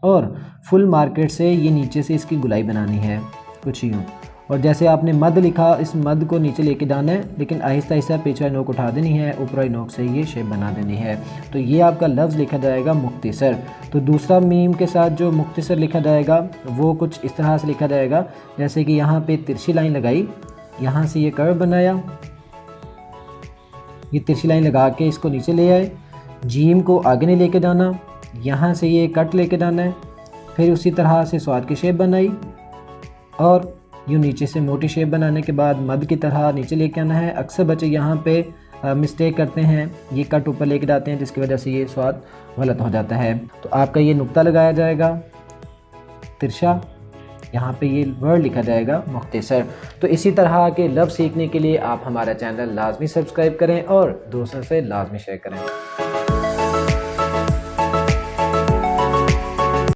और full market से ये नीचे से इसकी गुलाई बनानी है कुछ यूँ। और जैसे आपने मद लिखा, इस मद को नीचे लेके जाना है, लेकिन आहिस्ता आहिस्ता पीछे वाली नोक उठा देनी है, ऊपर वाली नोक से ये शेप बना देनी है। तो ये आपका लफ्ज़ लिखा जाएगा मुख्तसर। तो दूसरा मीम के साथ जो मुख्तसर लिखा जाएगा वो कुछ इस तरह से लिखा जाएगा, जैसे कि यहाँ पे तिरछी लाइन लगाई, यहाँ से ये कर्व बनाया, ये तिरछी लाइन लगा के इसको नीचे ले आए, जीम को आगे नहीं लेके जाना, यहाँ से ये कट लेके जाना है, फिर उसी तरह से स्वाद की शेप बनाई और यूँ नीचे से मोटी शेप बनाने के बाद मद की तरह नीचे लेके आना है। अक्सर बच्चे यहाँ पे मिस्टेक करते हैं, ये कट ऊपर लेके जाते हैं, जिसकी वजह से ये स्वाद गलत हो जाता है। तो आपका ये नुक्ता लगाया जाएगा तिरछा, यहाँ पे ये वर्ड लिखा जाएगा मुख्तसर। तो इसी तरह के लफ्ज़ सीखने के लिए आप हमारा चैनल लाजमी सब्सक्राइब करें और दोस्तों से लाजमी शेयर करें।